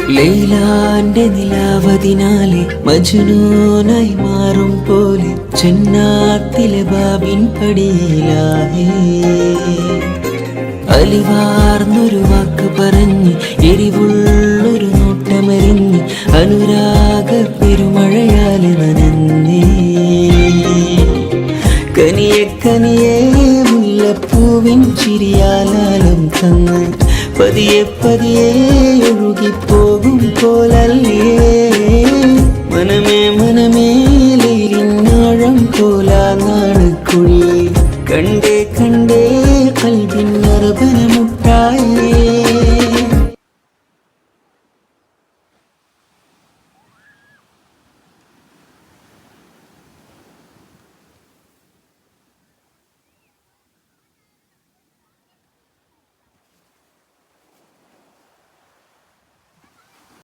ലൈലാന്റെ നിലാവതിനാലെ മജ്നൂനായി മാറും പോലെ ജന്നാത്തിലെ ബാബിൻ പടിയിലായേ. അലിവാർന്നൊരു വാക്ക് പറഞ്ഞ് എരിവുള്ളൊരു നോട്ടമറിഞ്ഞ് അനുരാഗ പെരുമഴയാലെ നനന്നേ. കനിയെ കനിയെ മുല്ലപ്പൂവിൻ ചിരിയാലാലം തന്ന് പതിയെ പതിയെ ഒഴുകിപ്പോകും പോലല്ലേ